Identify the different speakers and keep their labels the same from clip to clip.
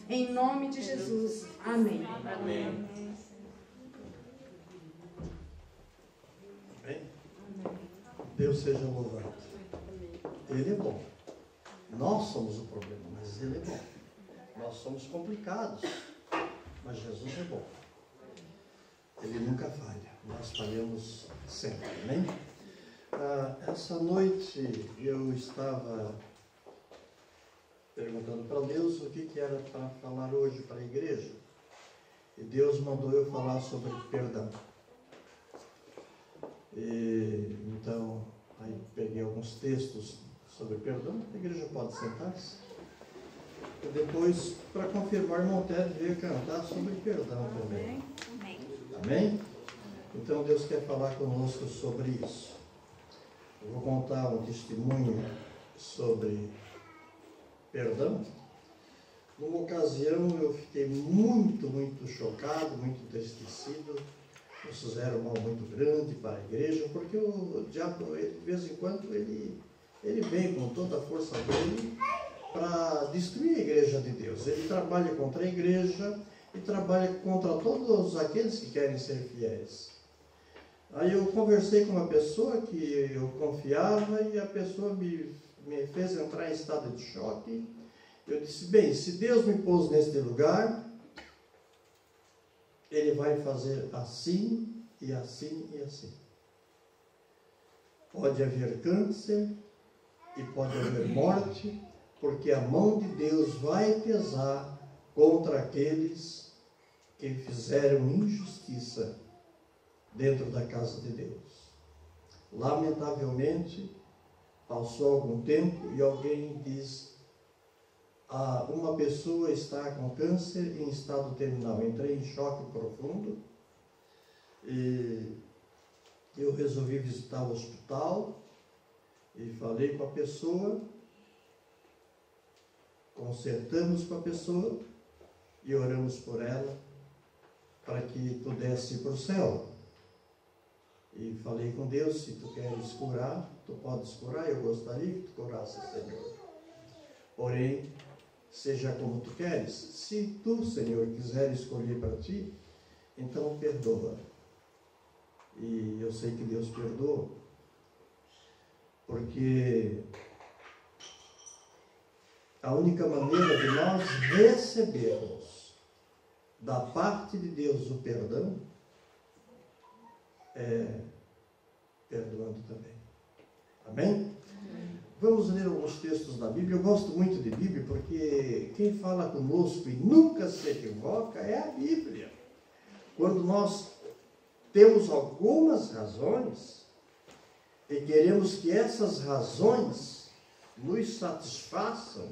Speaker 1: Em nome de Jesus. Amém.
Speaker 2: Amém.
Speaker 3: Amém. Deus seja louvado. Ele é bom. Nós somos o problema, mas Ele é bom. Nós somos complicados, mas Jesus é bom. Ele nunca falha. Nós falhamos sempre. Amém? Essa noite eu estava perguntando para Deus o que era para falar hoje para a igreja. E Deus mandou eu falar sobre perdão. Então, aí peguei alguns textos sobre perdão. A igreja pode sentar-se. E depois, para confirmar, Monteiro veio cantar sobre perdão também.
Speaker 4: Amém.
Speaker 3: Amém? Então, Deus quer falar conosco sobre isso. Eu vou contar um testemunho sobre perdão. Numa ocasião, eu fiquei muito chocado, muito entristecido. Nos fizeram um mal muito grande para a igreja, porque o diabo, de vez em quando, ele vem com toda a força dele para destruir a igreja de Deus. Ele trabalha contra a igreja e trabalha contra todos aqueles que querem ser fiéis. Aí eu conversei com uma pessoa que eu confiava e a pessoa me fez entrar em estado de choque. Eu disse, bem, se Deus me pôs neste lugar, Ele vai fazer assim e assim e assim. Pode haver câncer e pode haver morte, porque a mão de Deus vai pesar contra aqueles que fizeram injustiça dentro da casa de Deus. Lamentavelmente, passou algum tempo e alguém diz, uma pessoa está com câncer em estado terminal. Entrei em choque profundo e eu resolvi visitar o hospital e falei com a pessoa, consertamos com a pessoa e oramos por ela para que pudesse ir para o céu. E falei com Deus, se tu queres curar, tu podes curar, eu gostaria que tu curasses, Senhor. Porém, seja como tu queres. Se tu, Senhor, quiser escolher para ti, então perdoa. E eu sei que Deus perdoa, porque a única maneira de nós recebermos da parte de Deus o perdão é perdoando também. Amém? Vamos ler alguns textos da Bíblia. Eu gosto muito de Bíblia porque quem fala conosco e nunca se equivoca é a Bíblia. Quando nós temos algumas razões e queremos que essas razões nos satisfaçam,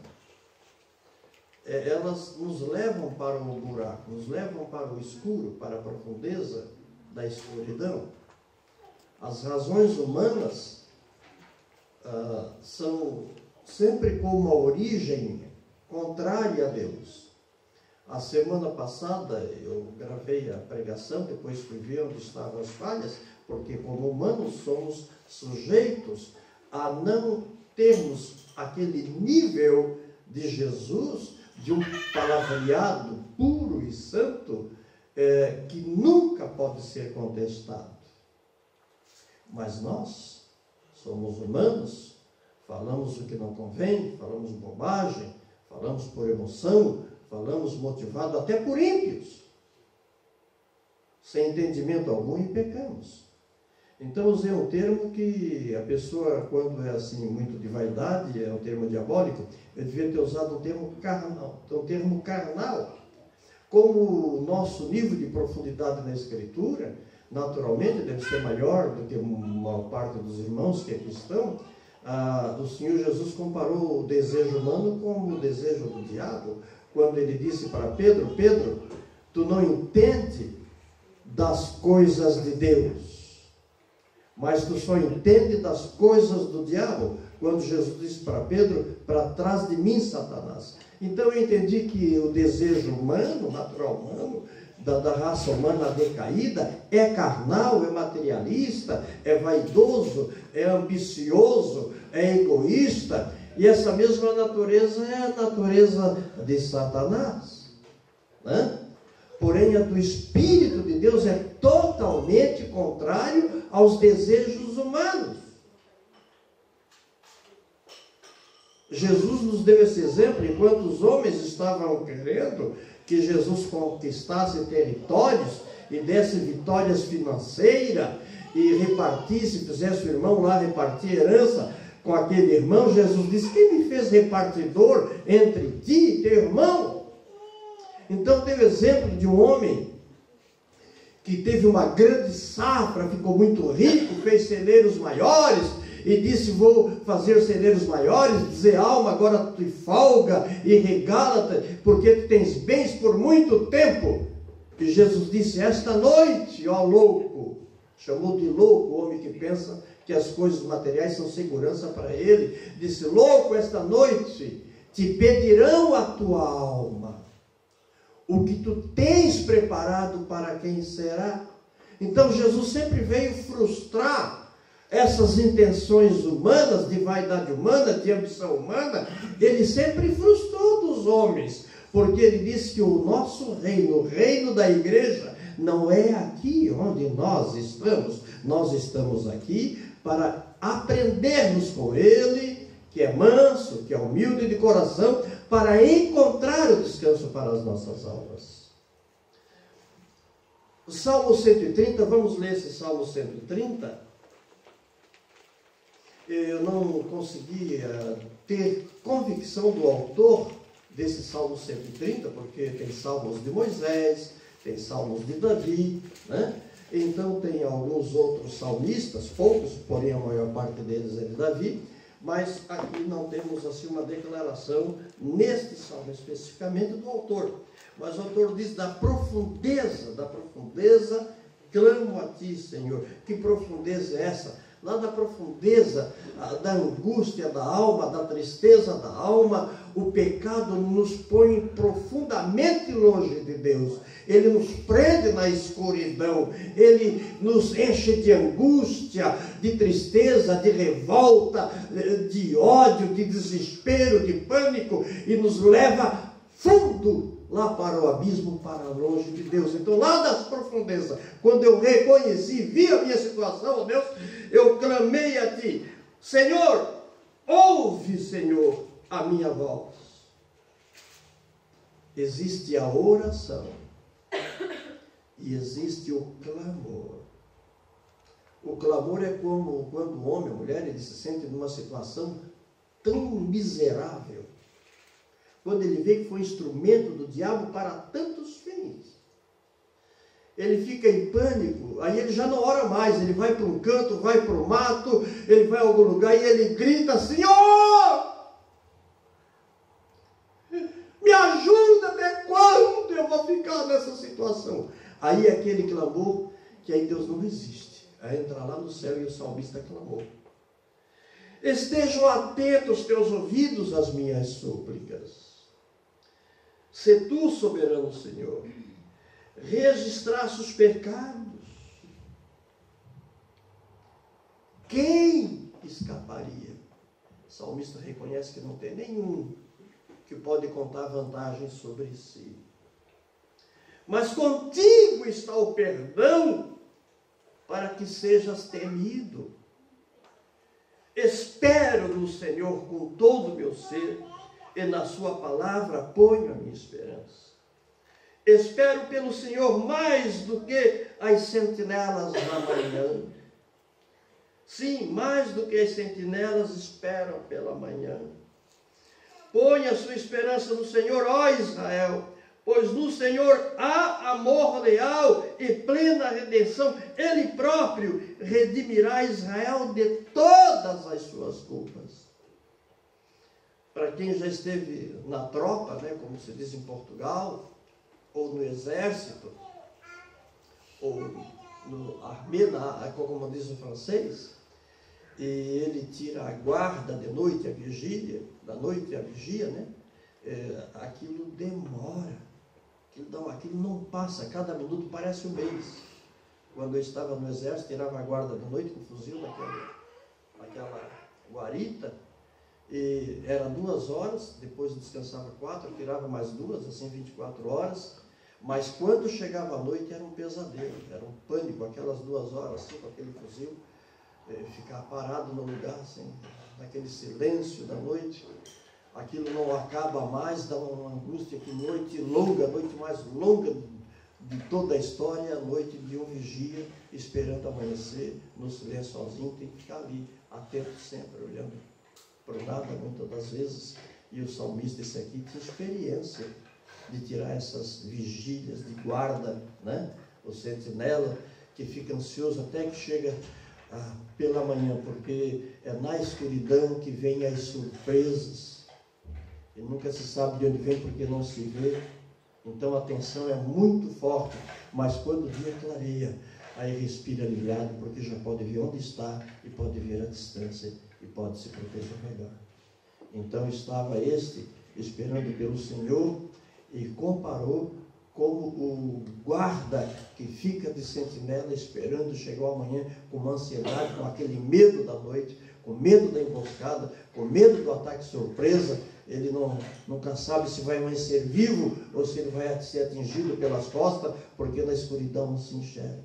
Speaker 3: elas nos levam para o buraco, nos levam para o escuro, para a profundeza da escuridão. As razões humanas são sempre com uma origem contrária a Deus. A semana passada eu gravei a pregação, depois fui ver onde estavam as falhas, porque como humanos somos sujeitos a não termos aquele nível de Jesus, de um palavreado puro e santo, que nunca pode ser contestado. Mas nós somos humanos, falamos o que não convém, falamos bobagem, falamos por emoção, falamos motivado até por ímpios, sem entendimento algum, e pecamos. Então usei um termo que a pessoa, quando é assim muito de vaidade, é um termo diabólico, eu devia ter usado um termo carnal. Como o nosso nível de profundidade na Escritura, naturalmente, deve ser maior do que uma parte dos irmãos que aqui estão, o Senhor Jesus comparou o desejo humano com o desejo do diabo, quando ele disse para Pedro, Pedro, tu não entende das coisas de Deus, mas tu só entende das coisas do diabo. Quando Jesus disse para Pedro, para trás de mim, Satanás. Então eu entendi que o desejo humano, natural humano, da raça humana decaída, é carnal, é materialista, é vaidoso, é ambicioso, é egoísta, e essa mesma natureza é a natureza de Satanás. né? Porém, a do Espírito de Deus é totalmente contrário aos desejos humanos. Jesus nos deu esse exemplo, enquanto os homens estavam querendo que Jesus conquistasse territórios e desse vitórias financeiras e repartisse, fizesse o irmão lá repartir herança com aquele irmão. Jesus disse: quem me fez repartidor entre ti e teu irmão? Então deu exemplo de um homem que teve uma grande safra, ficou muito rico, fez celeiros maiores e disse: vou fazer celeiros maiores, dizer: alma, agora tu folga e regala-te, porque tu tens bens por muito tempo. E Jesus disse: esta noite, ó louco, chamou de louco o homem que pensa que as coisas materiais são segurança para ele, disse: louco, esta noite te pedirão a tua alma. O que tu tens preparado para quem será? Então Jesus sempre veio frustrar essas intenções humanas, de vaidade humana, de ambição humana. Ele sempre frustrou dos homens, porque ele disse que o nosso reino, o reino da igreja, não é aqui onde nós estamos aqui para aprendermos com ele, que é manso, que é humilde de coração, para encontrar o descanso para as nossas almas. O Salmo 130, vamos ler esse Salmo 130. Eu não conseguia ter convicção do autor desse Salmo 130, porque tem salmos de Moisés, tem salmos de Davi, né? Então tem alguns outros salmistas, poucos, porém a maior parte deles é de Davi, mas aqui não temos assim uma declaração neste salmo especificamente do autor. Mas o autor diz: da profundeza, clamo a ti, Senhor. Que profundeza é essa? Lá da profundeza da angústia da alma, da tristeza da alma, o pecado nos põe profundamente longe de Deus. Ele nos prende na escuridão, ele nos enche de angústia, de tristeza, de revolta, de ódio, de desespero, de pânico, e nos leva fundo lá para o abismo, para longe de Deus. Então, lá das profundezas, quando eu reconheci, vi a minha situação, ó Deus, eu clamei a ti: Senhor, ouve, Senhor, a minha voz. Existe a oração e existe o clamor. O clamor é como quando o homem, a mulher, ele se sente numa situação tão miserável, quando ele vê que foi instrumento do diabo para tantos fins. Ele fica em pânico, aí ele já não ora mais, ele vai para um canto, vai para o mato, ele vai a algum lugar e ele grita: Senhor, me ajuda, até quando eu vou ficar nessa situação? Aí é aquele clamor que aí Deus não resiste, aí entra lá no céu, e o salmista clamou: estejam atentos teus ouvidos às minhas súplicas. Se tu, soberano Senhor, registrasse os pecados, quem escaparia? O salmista reconhece que não tem nenhum que pode contar vantagem sobre si. Mas contigo está o perdão, para que sejas temido. Espero no Senhor com todo o meu ser, e na sua palavra ponho a minha esperança. Espero pelo Senhor mais do que as sentinelas da manhã. Sim, mais do que as sentinelas esperam pela manhã. Põe a sua esperança no Senhor, ó Israel, pois no Senhor há amor leal e plena redenção. Ele próprio redimirá Israel de todas as suas culpas. Para quem já esteve na tropa, né, como se diz em Portugal, ou no exército, ou no armée, como diz o francês, e ele tira a guarda de noite, a vigília, da noite a vigia, né? Aquilo demora, aquilo não passa, cada minuto parece um mês. Quando eu estava no exército, tirava a guarda de noite com o fuzil naquela guarita, e era 2 horas, depois descansava 4, tirava mais 2, assim 24 horas, Mas quando chegava a noite era um pesadelo, era um pânico, aquelas 2 horas assim, com aquele fuzil, ficar parado no lugar, assim, naquele silêncio da noite. Aquilo não acaba mais, dá uma angústia, que noite longa, a noite mais longa de toda a história, a noite de um vigia, esperando amanhecer, no silêncio sozinho, tem que ficar ali, atento sempre, olhando para o nada, muitas das vezes. E o salmista, esse aqui, tinha experiência de tirar essas vigílias de guarda, né? O sentinela, que fica ansioso até que chega pela manhã, porque é na escuridão que vem as surpresas. E nunca se sabe de onde vem, porque não se vê. Então a tensão é muito forte, mas quando o dia clareia, aí respira aliviado, porque já pode ver onde está e pode ver a distância e pode se proteger melhor. Então estava este esperando pelo Senhor e comparou como o guarda que fica de sentinela esperando chegar o amanhã com uma ansiedade, com aquele medo da noite, com medo da emboscada, com medo do ataque surpresa. Ele nunca sabe se vai amanhecer vivo ou se ele vai ser atingido pelas costas, porque na escuridão não se enxerga.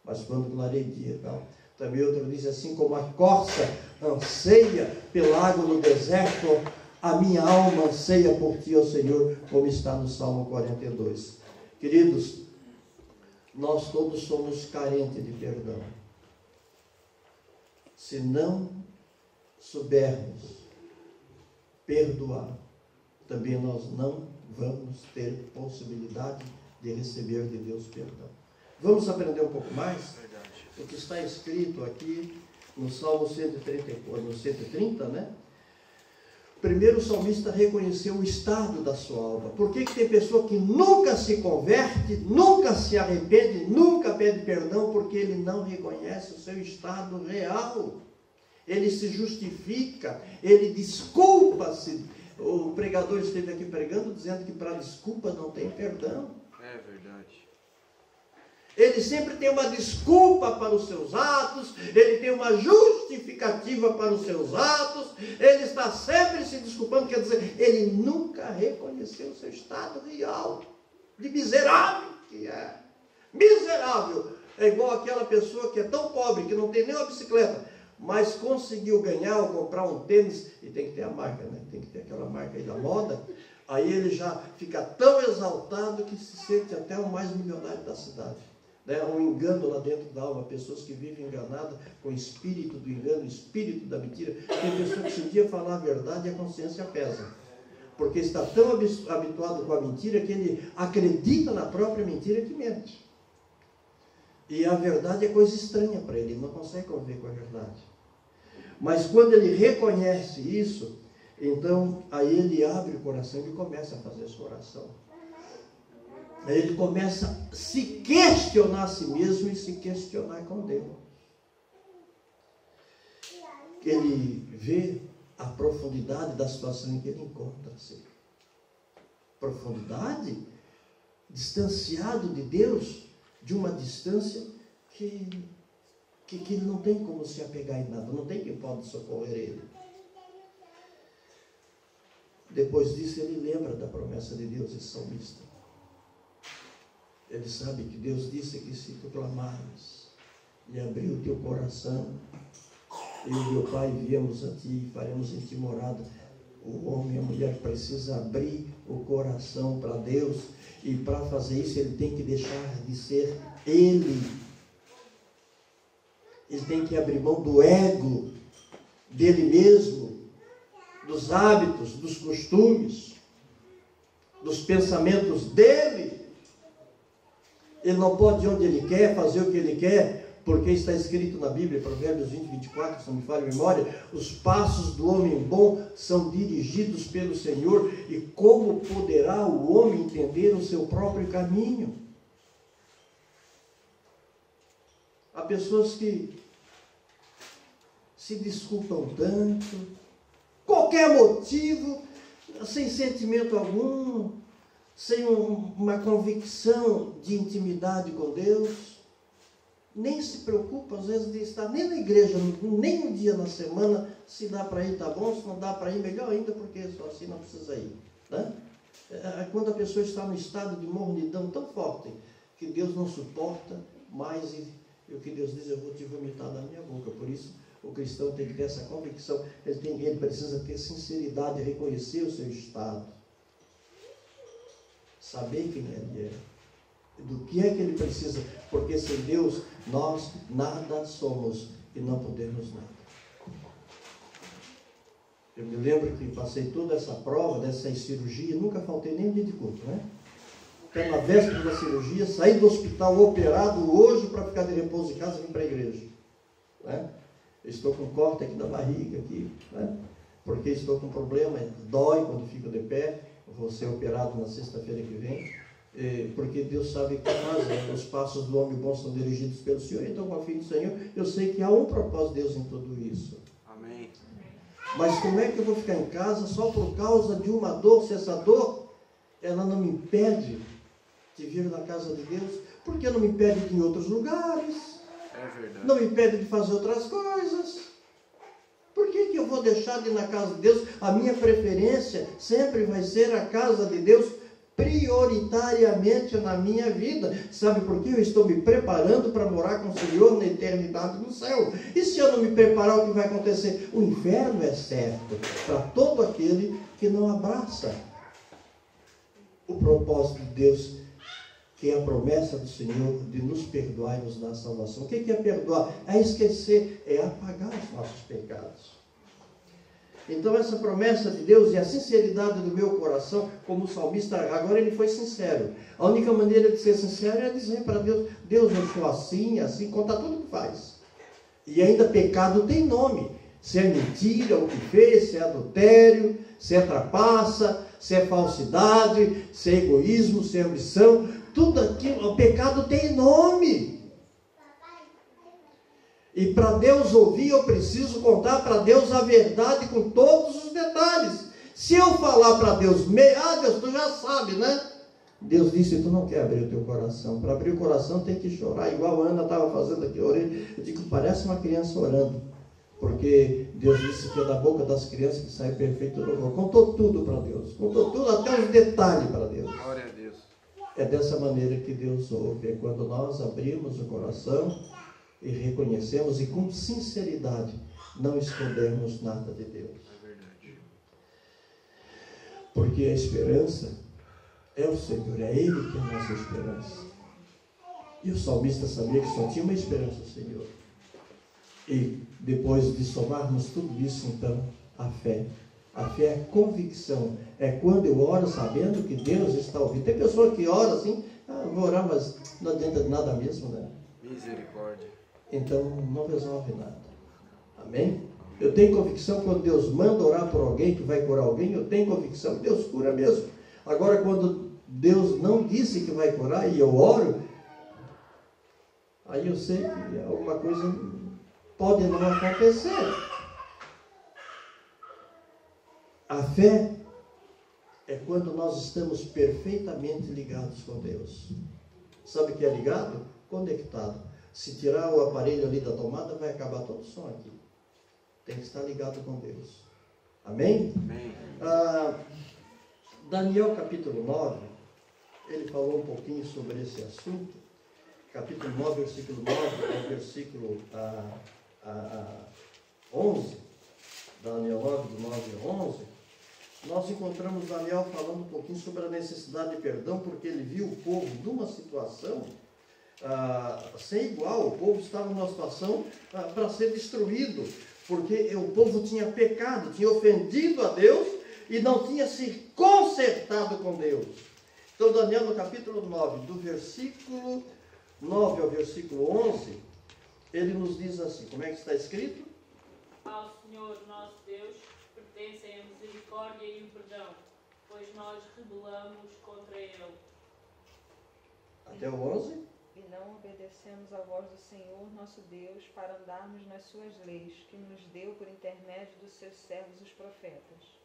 Speaker 3: Mas quando clareia dia, não. Também outro diz assim, como a corça anseia pela água no deserto, a minha alma anseia por ti, ó Senhor, como está no Salmo 42. Queridos, nós todos somos carentes de perdão. Se não soubermos perdoar, também nós não vamos ter possibilidade de receber de Deus perdão. Vamos aprender um pouco mais? O que está escrito aqui no Salmo 134, no 130, né? Primeiro o salmista reconheceu o estado da sua alma. Por que tem pessoa que nunca se converte, nunca se arrepende, nunca pede perdão? Porque ele não reconhece o seu estado real. Ele se justifica, ele desculpa-se. O pregador esteve aqui pregando, dizendo que para desculpa não tem perdão.
Speaker 2: É verdade.
Speaker 3: Ele sempre tem uma desculpa para os seus atos, ele tem uma justificativa para os seus atos, ele está sempre se desculpando, quer dizer, ele nunca reconheceu o seu estado real, de miserável que é. Miserável. É igual aquela pessoa que é tão pobre, que não tem nem uma bicicleta, mas conseguiu ganhar ou comprar um tênis, e tem que ter a marca, né? Tem que ter aquela marca aí da moda. Aí ele já fica tão exaltado que se sente até o mais milionário da cidade. Um engano lá dentro da alma, pessoas que vivem enganadas com o espírito do engano, o espírito da mentira. Tem pessoa que se um dia falar a verdade, a consciência pesa, porque está tão habituado com a mentira que ele acredita na própria mentira que mente. E a verdade é coisa estranha para ele, ele não consegue conviver com a verdade. Mas quando ele reconhece isso, então aí ele abre o coração e começa a fazer a sua oração. Aí ele começa a se questionar a si mesmo e se questionar com Deus. Ele vê a profundidade da situação em que ele encontra-se. Profundidade, distanciado de Deus, de uma distância que ele não tem como se apegar em nada, não tem quem pode socorrer ele. Depois disso ele lembra da promessa de Deus, esse salmista. Ele sabe que Deus disse que se tu clamares e abrir o teu coração, eu e meu Pai viemos a ti e faremos em ti morada. O homem e a mulher precisa abrir o coração para Deus, e para fazer isso ele tem que deixar de ser ele. Ele tem que abrir mão do ego, dele mesmo, dos hábitos, dos costumes, dos pensamentos dele. Ele não pode ir onde ele quer, fazer o que ele quer, porque está escrito na Bíblia, Provérbios 20, 24, se não me falha a memória, os passos do homem bom são dirigidos pelo Senhor, e como poderá o homem entender o seu próprio caminho? Há pessoas que se desculpam tanto, qualquer motivo, sem sentimento algum, sem uma convicção de intimidade com Deus, nem se preocupa às vezes de estar nem na igreja, nem um dia na semana. Se dá para ir, tá bom, se não dá para ir, melhor ainda, porque só assim não precisa ir, né? Quando a pessoa está num estado de mornidão tão forte que Deus não suporta mais, e o que Deus diz, eu vou te vomitar da minha boca. Por isso, o cristão tem que ter essa convicção, ele precisa ter sinceridade, reconhecer o seu estado, saber quem ele é, do que é que ele precisa, porque sem Deus nós nada somos e não podemos nada. Eu me lembro que passei toda essa prova, dessa cirurgia, nunca faltei nem um dia de culto, né? Até na véspera da cirurgia, saí do hospital operado hoje para ficar de repouso em casa e vim para a igreja, né? Eu estou com corte aqui da barriga, aqui, né? Porque estou com problema, dói quando fico de pé, vou ser operado na sexta-feira que vem, porque Deus sabe que os passos do homem bom são dirigidos pelo Senhor, então com a filha do Senhor, eu sei que há um propósito de Deus em tudo isso.
Speaker 2: Amém.
Speaker 3: Mas como é que eu vou ficar em casa só por causa de uma dor, se essa dor, ela não me impede de vir na casa de Deus? Porque não me impede de ir em outros lugares?
Speaker 2: É verdade.
Speaker 3: Não me impede de fazer outras coisas. Por que eu vou deixar de ir na casa de Deus? A minha preferência sempre vai ser a casa de Deus prioritariamente na minha vida. Sabe por quê? Eu estou me preparando para morar com o Senhor na eternidade no céu. E se eu não me preparar, o que vai acontecer? O inferno é certo para todo aquele que não abraça o propósito de Deus, que é a promessa do Senhor de nos perdoar e nos dar salvação. O que é perdoar? É esquecer, é apagar os nossos pecados. Então essa promessa de Deus e a sinceridade do meu coração, como o salmista, agora ele foi sincero. A única maneira de ser sincero é dizer para Deus, Deus, eu sou assim, assim, conta tudo que faz. E ainda pecado tem nome. Se é mentira o que fez, se é adultério, se é trapaça, se é falsidade, se é egoísmo, se é ambição, tudo aquilo, o pecado tem nome. E para Deus ouvir, eu preciso contar para Deus a verdade com todos os detalhes. Se eu falar para Deus, Deus, tu já sabe, né? Deus disse, tu não quer abrir o teu coração. Para abrir o coração tem que chorar, igual a Ana estava fazendo aqui, eu digo, parece uma criança orando. Porque Deus disse que é da boca das crianças que sai perfeito louvor. Contou tudo para Deus, contou tudo, até os detalhes para Deus.
Speaker 2: Glória a Deus.
Speaker 3: É dessa maneira que Deus ouve, é quando nós abrimos o coração e reconhecemos e com sinceridade não escondemos nada de Deus.
Speaker 2: É verdade.
Speaker 3: Porque a esperança é o Senhor, é Ele que é a nossa esperança. E o salmista sabia que só tinha uma esperança, o Senhor. E depois de somarmos tudo isso, então, a fé. A fé é convicção. É quando eu oro sabendo que Deus está ouvindo. Tem pessoa que ora assim, vou orar, mas não adianta de nada mesmo, né?
Speaker 2: Misericórdia.
Speaker 3: Então não resolve nada. Amém? Eu tenho convicção quando Deus manda orar por alguém que vai curar alguém, eu tenho convicção que Deus cura mesmo. Agora, quando Deus não disse que vai curar e eu oro, aí eu sei que alguma coisa pode não acontecer. A fé é quando nós estamos perfeitamente ligados com Deus. Sabe o que é ligado? Conectado. Se tirar o aparelho ali da tomada, vai acabar todo o som aqui. Tem que estar ligado com Deus. Amém?
Speaker 2: Amém.
Speaker 3: Daniel capítulo 9, ele falou um pouquinho sobre esse assunto. Capítulo 9, versículo 9 ao versículo 11. Daniel 9, do 9 ao 11. Nós encontramos Daniel falando um pouquinho sobre a necessidade de perdão, porque ele viu o povo numa situação sem igual. O povo estava numa situação para ser destruído, porque o povo tinha pecado, tinha ofendido a Deus e não tinha se consertado com Deus. Então Daniel no capítulo 9, do versículo 9 ao versículo 11, ele nos diz assim, como é que está escrito?
Speaker 4: Ao Senhor nosso Deus pertencem a misericórdia e o perdão, pois nós rebelamos contra Ele.
Speaker 3: Até o 11?
Speaker 5: E não obedecemos à voz do Senhor nosso Deus para andarmos nas suas leis, que nos deu por intermédio dos seus servos os profetas.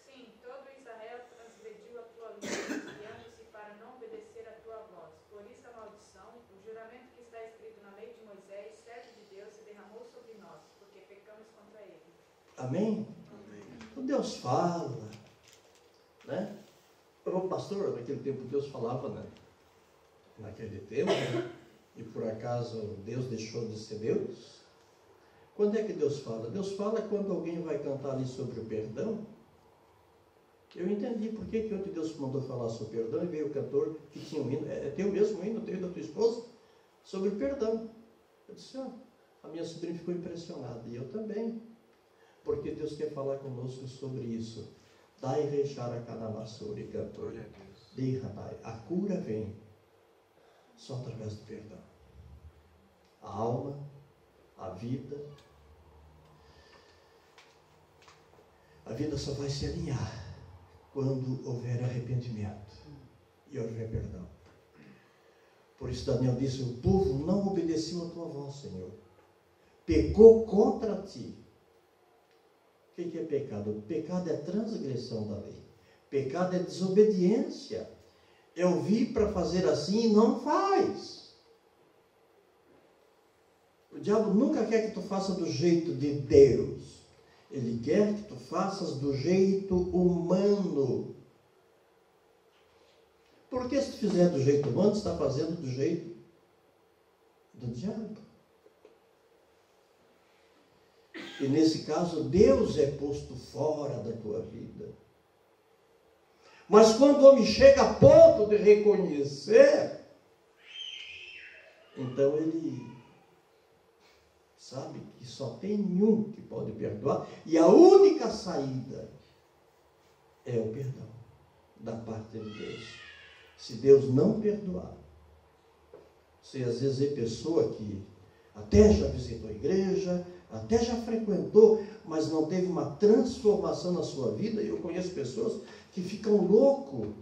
Speaker 6: Sim, todo Israel transgrediu a tua lei, desviando-se para não obedecer a tua voz. Por isso a maldição, o juramento que está escrito na lei de Moisés, servo de Deus, se derramou sobre nós, porque pecamos contra ele.
Speaker 3: Amém? Então Deus fala, né? O pastor, naquele tempo, Deus falava, né? Naquele tempo, né? E por acaso Deus deixou de ser Deus? Quando é que Deus fala? Deus fala quando alguém vai cantar ali sobre o perdão. Eu entendi por que ontem Deus mandou falar sobre o perdão e veio o cantor que tinha um hino, é teu mesmo hino, teu e da tua esposa, sobre o perdão. Eu disse, a minha sobrinha ficou impressionada, e eu também, porque Deus quer falar conosco sobre isso. Dai rechara canamassuri, cantor.
Speaker 2: Glória a Deus.
Speaker 3: Derramai. A cura vem só através do perdão. A alma, a vida só vai se alinhar quando houver arrependimento e houver perdão. Por isso Daniel disse, o povo não obedeceu a tua voz, Senhor. Pecou contra ti. O que é pecado? Pecado é transgressão da lei. Pecado é desobediência. Eu vim para fazer assim e não faz. O diabo nunca quer que tu faça do jeito de Deus. Ele quer que tu faças do jeito humano. Porque se tu fizer do jeito humano, tu está fazendo do jeito do diabo. E nesse caso, Deus é posto fora da tua vida. Mas quando o homem chega a ponto de reconhecer, então ele sabe que só tem um que pode perdoar, e a única saída é o perdão da parte de Deus. Se Deus não perdoar, você às vezes é pessoa que até já visitou a igreja, até já frequentou, mas não teve uma transformação na sua vida. Eu conheço pessoas que ficam loucos,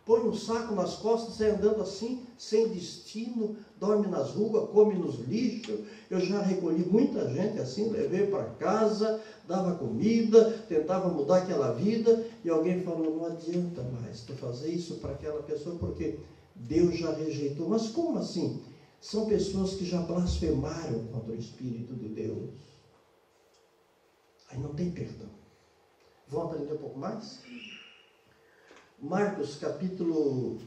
Speaker 3: põe um saco nas costas, sai andando assim, sem destino, dorme nas ruas, come nos lixos. Eu já recolhi muita gente assim, levei para casa, dava comida, tentava mudar aquela vida, e alguém falou, não adianta mais tu fazer isso para aquela pessoa, porque Deus já rejeitou. Mas como assim? São pessoas que já blasfemaram contra o Espírito de Deus. Aí não tem perdão. Vamos aprender um pouco mais? Marcos capítulo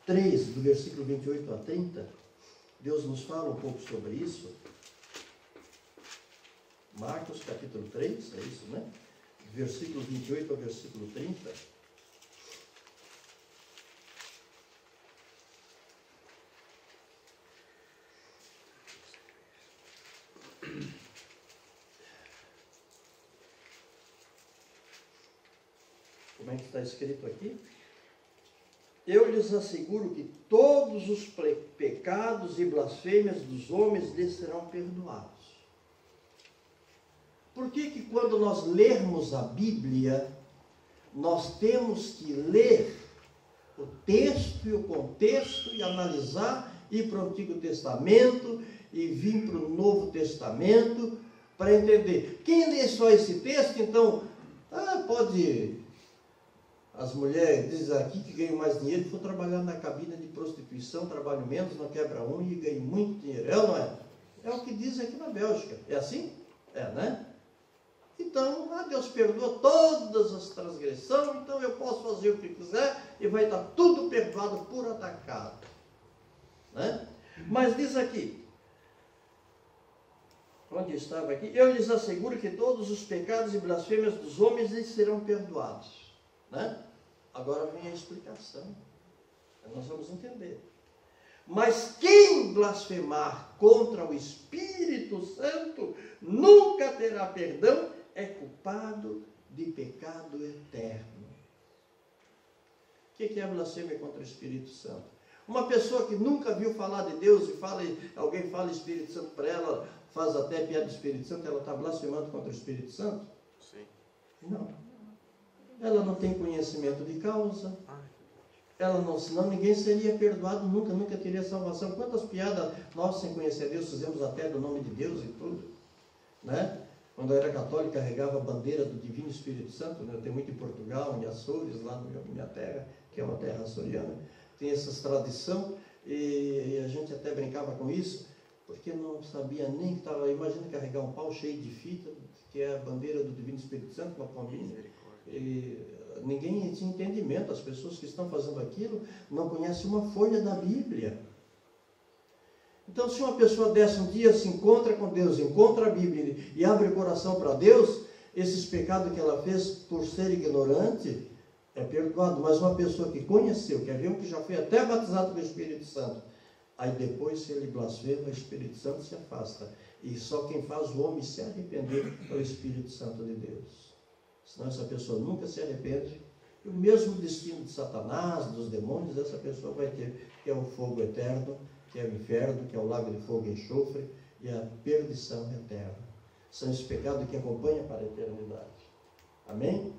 Speaker 3: 3, do versículo 28 a 30, Deus nos fala um pouco sobre isso. Marcos capítulo 3, é isso, né? Versículo 28 ao versículo 30. Como é que está escrito aqui? Eu lhes asseguro que todos os pecados e blasfêmias dos homens lhes serão perdoados. Por que quando nós lermos a Bíblia, nós temos que ler o texto e o contexto e analisar, ir para o Antigo Testamento e vir para o Novo Testamento para entender? Quem lê só esse texto, então, pode... As mulheres dizem aqui que ganham mais dinheiro, for trabalhar na cabine de prostituição, trabalho menos, não quebra unha e ganha muito dinheiro. É ou não é? É o que dizem aqui na Bélgica. É assim? É, né? Então, Deus perdoa todas as transgressões, então eu posso fazer o que quiser e vai estar tudo perdoado por atacado. Né? Mas diz aqui, onde estava aqui? Eu lhes asseguro que todos os pecados e blasfêmias dos homens lhes serão perdoados. Né? Agora vem a explicação. Nós vamos entender. Mas quem blasfemar contra o Espírito Santo nunca terá perdão, é culpado de pecado eterno. O que é blasfêmia contra o Espírito Santo? Uma pessoa que nunca viu falar de Deus e alguém fala Espírito Santo para ela, faz até piada do Espírito Santo, ela está blasfemando contra o Espírito Santo?
Speaker 2: Sim.
Speaker 3: Não. Ela não tem conhecimento de causa. Ela não, senão ninguém seria perdoado nunca teria salvação. Quantas piadas nós, sem conhecer Deus, fizemos até do nome de Deus e tudo, né? Quando eu era católico, carregava a bandeira do Divino Espírito Santo, né? Eu tenho muito em Portugal, em Açores, lá na minha terra, que é uma terra açoriana, tem essas tradições, e a gente até brincava com isso, porque não sabia nem que estava. Imagina carregar um pau cheio de fita, que é a bandeira do Divino Espírito Santo, uma pombinha. ninguém tinha entendimento. As pessoas que estão fazendo aquilo não conhecem uma folha da Bíblia. Então, se uma pessoa dessa um dia se encontra com Deus, encontra a Bíblia e abre o coração para Deus, esses pecados que ela fez por ser ignorante é perdoado. Mas uma pessoa que conheceu, quer ver um que já foi até batizado com o Espírito Santo, aí depois, se ele blasfema, o Espírito Santo se afasta. E só quem faz o homem se arrepender é o Espírito Santo de Deus. Senão essa pessoa nunca se arrepende. E o mesmo destino de Satanás, dos demônios, essa pessoa vai ter, que é o fogo eterno, que é o inferno, que é o lago de fogo e enxofre, e a perdição eterna. São esses pecados que acompanham para a eternidade. Amém?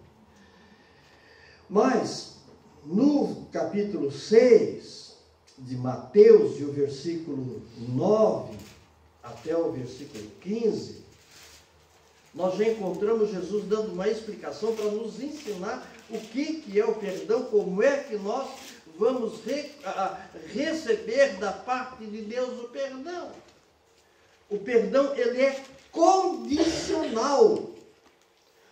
Speaker 3: Mas, no capítulo 6 de Mateus, e o versículo 9 até o versículo 15, nós já encontramos Jesus dando uma explicação para nos ensinar o que é o perdão, como é que nós vamos receber da parte de Deus o perdão. O perdão, ele é condicional.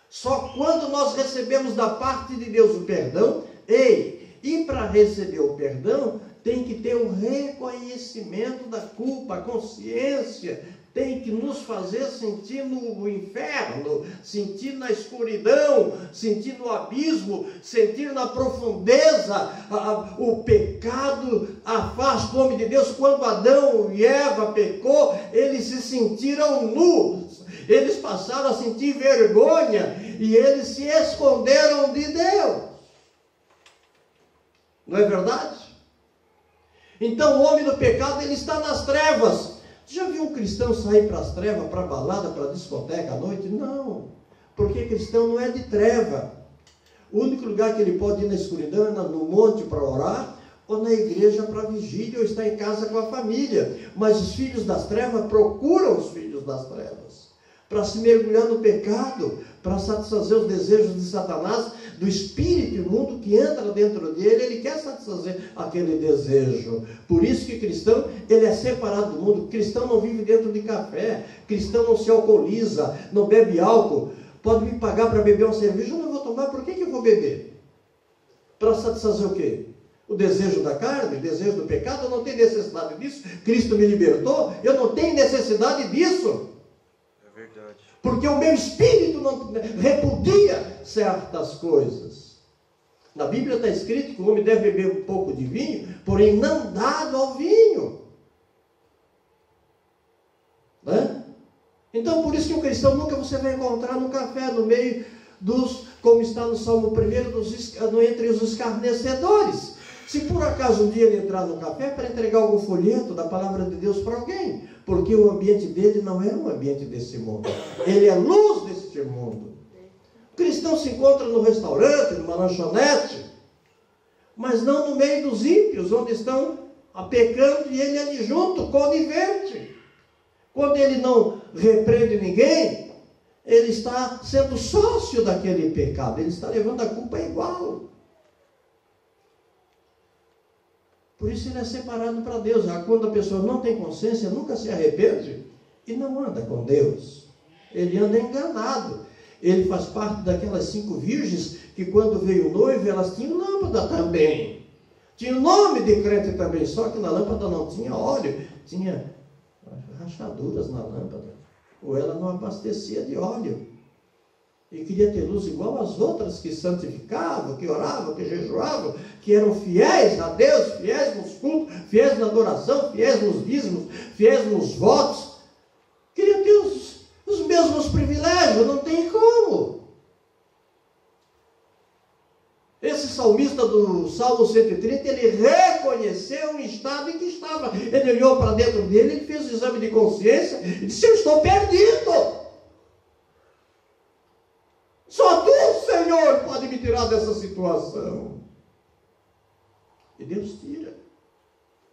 Speaker 3: Só quando nós recebemos da parte de Deus o perdão, e para receber o perdão, tem que ter o reconhecimento da culpa, a consciência, tem que nos fazer sentir no inferno, sentir na escuridão, sentir no abismo, sentir na profundeza. O pecado afasta o homem de Deus. Quando Adão e Eva pecou, eles se sentiram nus, eles passaram a sentir vergonha e eles se esconderam de Deus. Não é verdade? Então o homem do pecado, ele está nas trevas. Já viu um cristão sair para as trevas, para a balada, para a discoteca à noite? Não, porque cristão não é de treva. O único lugar que ele pode ir na escuridão é no monte para orar, ou na igreja para vigília, ou estar em casa com a família. Mas os filhos das trevas procuram os filhos das trevas para se mergulhar no pecado, para satisfazer os desejos de Satanás, do espírito imundo que entra dentro dele. Ele quer satisfazer aquele desejo. Por isso que cristão, ele é separado do mundo. Cristão não vive dentro de café, cristão não se alcooliza, não bebe álcool. Pode me pagar para beber uma cerveja, eu não vou tomar. Por que eu vou beber? Para satisfazer o quê? O desejo da carne, o desejo do pecado. Eu não tenho necessidade disso. Cristo me libertou, eu não tenho necessidade disso.
Speaker 2: Verdade.
Speaker 3: Porque o meu espírito não repudia certas coisas. Na Bíblia está escrito que o homem deve beber um pouco de vinho, porém não dado ao vinho. Né? Então, por isso que o cristão nunca você vai encontrar no café, no meio dos, como está no Salmo 1, entre os escarnecedores. Se por acaso um dia ele entrar no café, para entregar algum folheto da palavra de Deus para alguém, porque o ambiente dele não é um ambiente desse mundo, ele é luz deste mundo. O cristão se encontra no restaurante, numa lanchonete, mas não no meio dos ímpios, onde estão pecando, e ele ali junto, conivente. Quando ele não repreende ninguém, ele está sendo sócio daquele pecado, ele está levando a culpa igual. Por isso ele é separado para Deus. Quando a pessoa não tem consciência, nunca se arrepende e não anda com Deus. Ele anda enganado. Ele faz parte daquelas 5 virgens que quando veio o noivo, elas tinham lâmpada também. Tinha o nome de crente também, só que na lâmpada não tinha óleo, tinha rachaduras na lâmpada. Ou ela não abastecia de óleo. E queria ter luz igual às outras que santificavam, que oravam, que jejuavam, que eram fiéis a Deus, fiéis nos cultos, fiéis na adoração, fiéis nos dízimos, fiéis nos votos. Queria ter os mesmos privilégios, não tem como. Esse salmista do Salmo 130, ele reconheceu o estado em que estava. Ele olhou para dentro dele, ele fez o exame de consciência e disse: eu estou perdido. Só tu, Senhor, pode me tirar dessa situação. E Deus tira.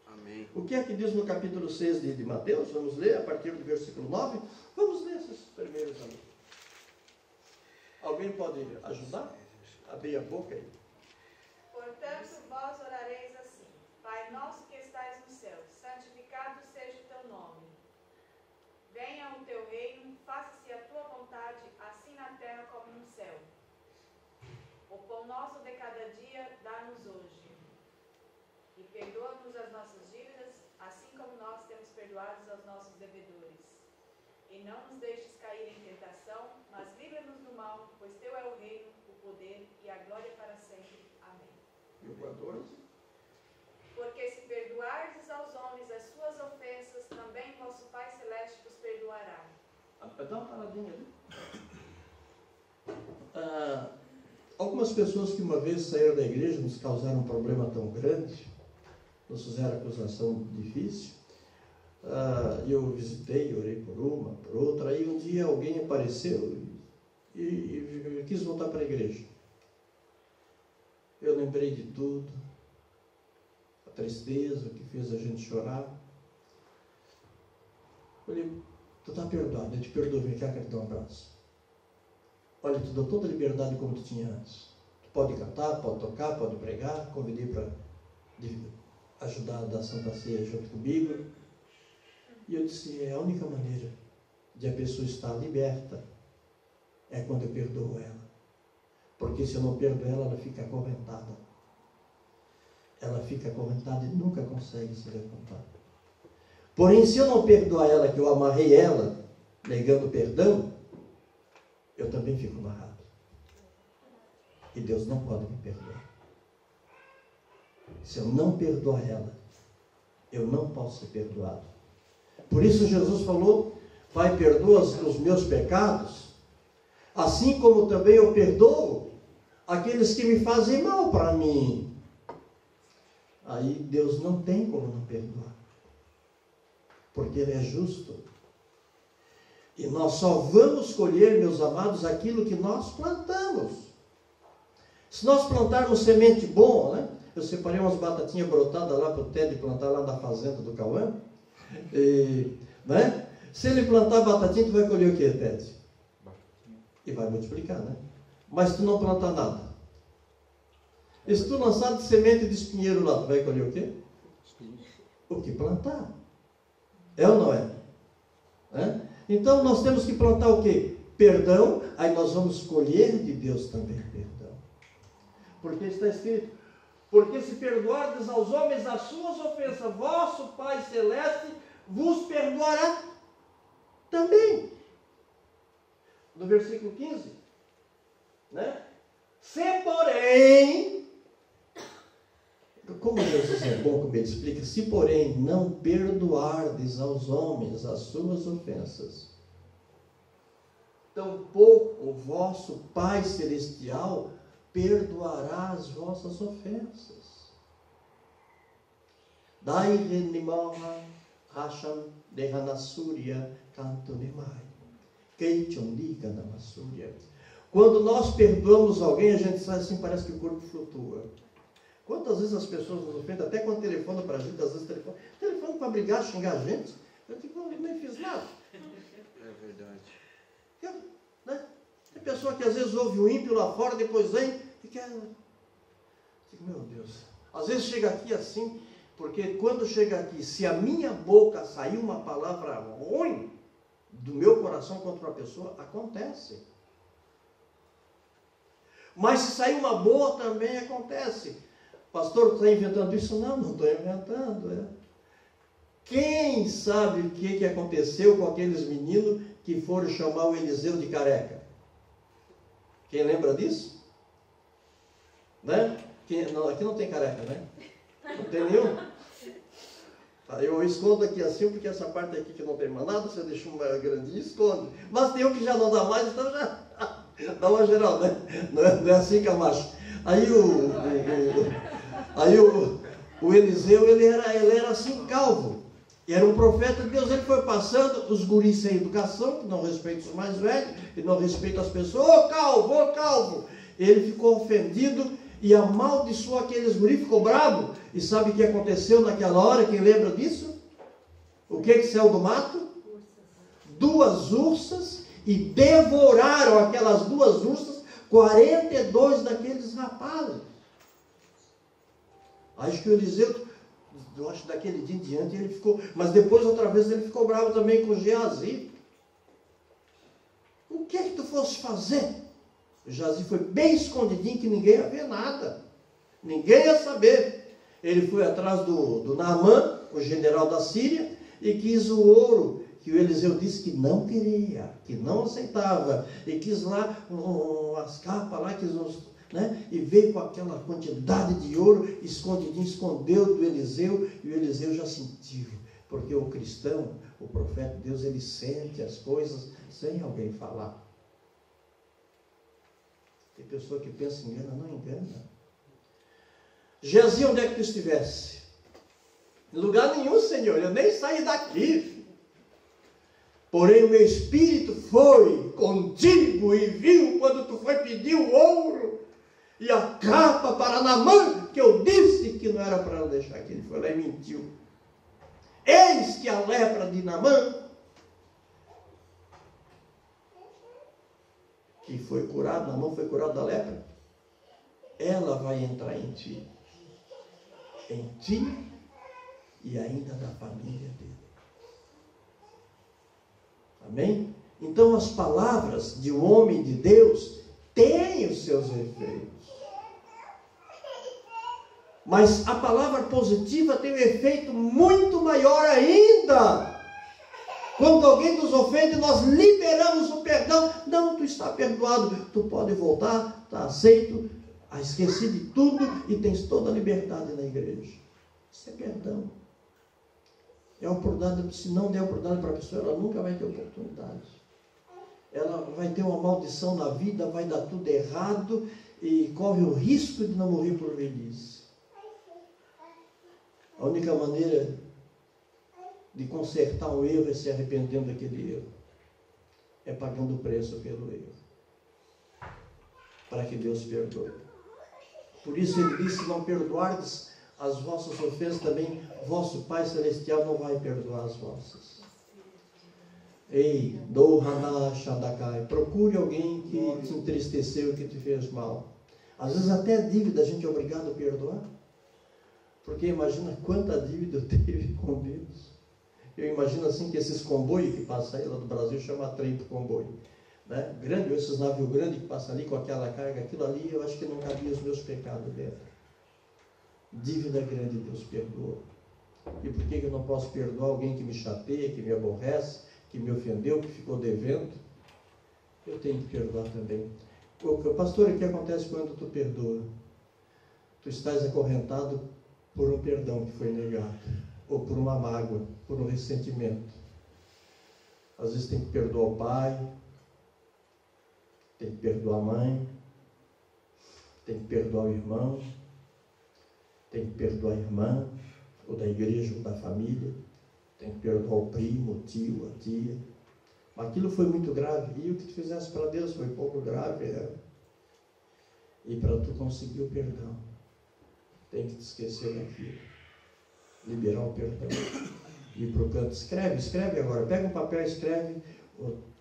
Speaker 2: Amém.
Speaker 3: O que é que diz no capítulo 6 de Mateus? Vamos ler a partir do versículo 9. Vamos ler esses primeiros ali. Alguém pode ajudar? Abrir a boca aí.
Speaker 6: Portanto, vós orareis assim: Pai nosso que estais no céu, santificado seja o teu nome. Venha o teu reino, faça-se a tua vontade, assim na terra como no céu. devedores. E não nos deixes cair em tentação, mas livra-nos do mal, pois teu é o reino, o poder e a glória para sempre. Amém.
Speaker 3: E o 14?
Speaker 6: Porque se perdoardes aos homens as suas ofensas, também vosso Pai Celeste vos perdoará.
Speaker 3: Dá uma paradinha ali. Algumas pessoas que uma vez saíram da igreja nos causaram um problema tão grande, nos fizeram acusação difícil. Eu visitei, orei por uma, por outra. Aí um dia alguém apareceu e quis voltar para a igreja. Eu lembrei de tudo, a tristeza que fez a gente chorar. Falei, tu está perdoado, eu te perdoo, vem cá, quero te dar um abraço. Olha, eu te dou toda a liberdade como tu tinha antes. Tu pode cantar, pode tocar, pode pregar. Convidei para ajudar a dar Santa Ceia junto comigo. E eu disse, a única maneira de a pessoa estar liberta é quando eu perdoo ela. Porque se eu não perdoo ela, ela fica acorrentada. Ela fica acorrentada e nunca consegue se levantar. Porém, se eu não perdoar ela, que eu amarrei ela, negando perdão, eu também fico amarrado. E Deus não pode me perdoar. Se eu não perdoar ela, eu não posso ser perdoado. Por isso Jesus falou, Pai, perdoa os meus pecados, assim como também eu perdoo aqueles que me fazem mal para mim. Aí Deus não tem como não perdoar, porque Ele é justo. E nós só vamos colher, meus amados, aquilo que nós plantamos. Se nós plantarmos semente boa, né? Eu separei umas batatinhas brotadas lá para o Ted plantar lá na fazenda do Cauã. Né? Se ele plantar batatinha, tu vai colher o que, Ted? E vai multiplicar, né? Mas se tu não plantar nada. E se tu lançar de semente de espinheiro lá, tu vai colher o quê? O que plantar. É ou não é? Então nós temos que plantar o quê? Perdão, aí nós vamos colher de Deus também perdão. Porque está escrito, porque se perdoardes aos homens as suas ofensas, vosso Pai Celeste vos perdoará também. No versículo 15, né? Se porém, como Jesus é bom, como ele explica, se porém não perdoardes aos homens as suas ofensas, tampouco o vosso Pai Celestial perdoará as vossas ofensas. Dai renimoha racham dehanasuria cantonemai. Keichon liga na massúria. Quando nós perdoamos alguém, a gente sai assim, parece que o corpo flutua. Quantas vezes as pessoas nos ofendem, até quando telefona para a gente, às vezes telefona para brigar, xingar a gente. Eu digo, eu nem fiz nada.
Speaker 2: É verdade.
Speaker 3: Né? Tem pessoa que às vezes ouve o ímpio lá fora, depois vem e quer... Meu Deus. Às vezes chega aqui assim, porque quando chega aqui, se a minha boca sair uma palavra ruim do meu coração contra uma pessoa, acontece. Mas se sair uma boa também acontece. Pastor, está inventando isso? Não estou inventando. Quem sabe o que aconteceu com aqueles meninos que foram chamar o Eliseu de careca? Quem lembra disso? Né? Aqui não tem careca, né? Não tem nenhum? Eu escondo aqui assim, porque essa parte aqui que não tem mais nada, você deixa uma grandinha e esconde. Mas tem um que já não dá mais, então já dá uma geral, né? Não é assim, Camacho? Aí o Eliseu, ele era assim, calvo. E era um profeta de Deus, ele foi passando, os guris sem educação, que não respeitam os mais velhos, e não respeitam as pessoas, ô calvo! Ele ficou ofendido e amaldiçoou aqueles guris, ficou bravo. E sabe o que aconteceu naquela hora? Quem lembra disso? O que saiu do mato? 2 ursas, e devoraram aquelas 2 ursas 42 daqueles rapazes. Acho que o Eliseu, eu acho que daquele dia em diante ele ficou, mas depois outra vez ele ficou bravo também com Geazi. O que é que tu fosse fazer? O Geazi foi bem escondidinho, que ninguém ia ver nada. Ninguém ia saber. Ele foi atrás do Naamã, o general da Síria, e quis o ouro que o Eliseu disse que não queria, que não aceitava, e quis lá as capas lá, né? E veio com aquela quantidade de ouro, escondidinho, escondeu do Eliseu, e o Eliseu já sentiu, porque o cristão, o profeta de Deus, ele sente as coisas sem alguém falar. Tem pessoa que pensa engana, não engana. Geazi, onde é que tu estivesse? Em lugar nenhum, Senhor, eu nem saí daqui. Porém o meu espírito foi contigo e viu quando tu foi pedir o ouro e a capa para Naamã, que eu disse que não era para ela deixar aqui. Ele foi lá e mentiu. Eis que a lepra de Naamã, que foi curado, Naamã foi curado da lepra, ela vai entrar em ti e ainda da família dele. Amém? Então as palavras de um homem de Deus têm os seus efeitos. Mas a palavra positiva tem um efeito muito maior ainda. Quando alguém nos ofende, nós liberamos o perdão. Não, tu está perdoado, tu pode voltar, está aceito, esqueci de tudo e tens toda a liberdade na igreja. Isso é perdão. É oportunidade, se não der oportunidade para a pessoa, ela nunca vai ter oportunidade. Ela vai ter uma maldição na vida, vai dar tudo errado e corre o risco de não morrer por velhice. A única maneira de consertar um erro é se arrependendo daquele erro. É pagando o preço pelo erro. Para que Deus perdoe. Por isso ele disse, não perdoardes as vossas ofensas, também vosso Pai Celestial não vai perdoar as vossas. Ei, procure alguém que te entristeceu, que te fez mal. Às vezes até a dívida a gente é obrigado a perdoar. Porque imagina quanta dívida eu tive com Deus. Eu imagino assim que esses comboios que passam aí lá do Brasil, chama trem de comboio. Né? Grande, esses navios grandes que passam ali com aquela carga, aquilo ali, eu acho que não cabia os meus pecados dentro. Dívida grande Deus perdoou. E por que eu não posso perdoar alguém que me chateia, que me aborrece, que me ofendeu, que ficou devendo? Eu tenho que perdoar também. Pastor, o que acontece quando tu perdoa? Tu estás acorrentado por um perdão que foi negado, ou por uma mágoa, por um ressentimento. Às vezes tem que perdoar o pai, tem que perdoar a mãe, tem que perdoar o irmão, tem que perdoar a irmã, ou da igreja, ou da família, tem que perdoar o primo, o tio, a tia. Aquilo foi muito grave, e o que tu fizesse para Deus foi pouco grave, E para tu conseguir o perdão, tem que te esquecer daquilo, liberar o perdão, ir para o canto, escreve agora, pega um papel, escreve,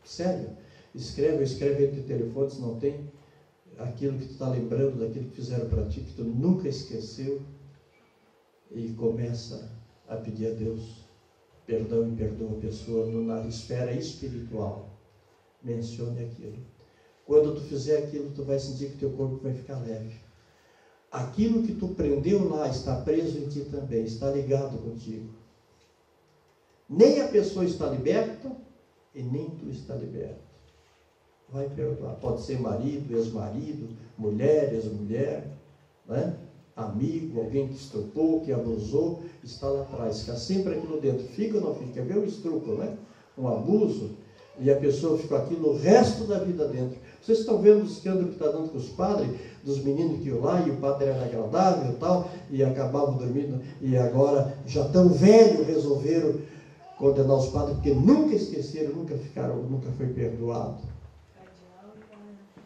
Speaker 3: sério, escreve entre telefones, se não tem, aquilo que tu está lembrando, daquilo que fizeram para ti, que tu nunca esqueceu, e começa a pedir a Deus perdão e perdoa a pessoa na esfera espiritual. Mencione aquilo. Quando tu fizer aquilo, tu vai sentir que teu corpo vai ficar leve. Aquilo que tu prendeu lá está preso em ti também, está ligado contigo. Nem a pessoa está liberta e nem tu está liberto. Vai perdoar. Pode ser marido, ex-marido, mulher, ex-mulher, né? Amigo, alguém que estrupou, que abusou, está lá atrás. Fica sempre aquilo dentro. Fica ou não fica? Quer ver o estupro, né? Um abuso, e a pessoa fica aquilo o resto da vida dentro. Vocês estão vendo o escândalo que está dando com os padres, dos meninos que iam lá, e o padre era agradável e tal, e acabavam dormindo, e agora, já tão velho, resolveram condenar os padres, porque nunca esqueceram, nunca foi perdoado.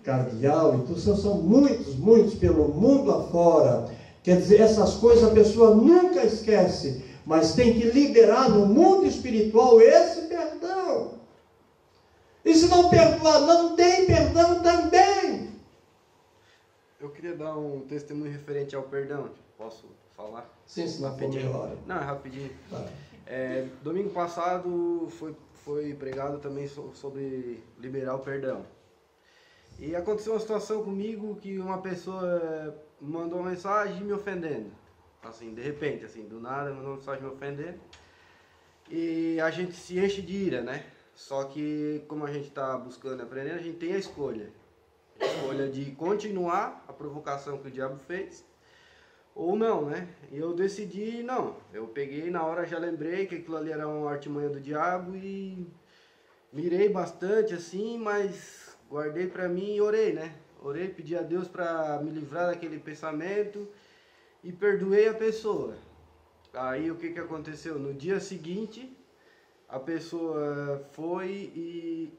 Speaker 3: Cardeal, então são muitos pelo mundo afora. Quer dizer, essas coisas a pessoa nunca esquece, mas tem que liberar no mundo espiritual esse perdão. E se não perdoar, não tem perdão também.
Speaker 2: Eu queria dar um testemunho referente ao perdão. Posso falar?
Speaker 3: Sim, se não for meia hora.
Speaker 2: Não, é rapidinho.
Speaker 3: Tá.
Speaker 2: Domingo passado foi pregado também sobre liberar o perdão. E aconteceu uma situação comigo que uma pessoa mandou uma mensagem me ofendendo. Assim, de repente, assim, do nada, mandou uma mensagem me ofendendo. e a gente se enche de ira, né? Só que como a gente está buscando e aprendendo, a gente tem a escolha de continuar a provocação que o diabo fez ou não, né? E eu decidi não. Eu peguei, na hora já lembrei que aquilo ali era uma artimanha do diabo e mirei bastante assim, mas guardei pra mim e orei, né? Orei, pedi a Deus pra me livrar daquele pensamento e perdoei a pessoa. Aí o que aconteceu? No dia seguinte, a pessoa foi e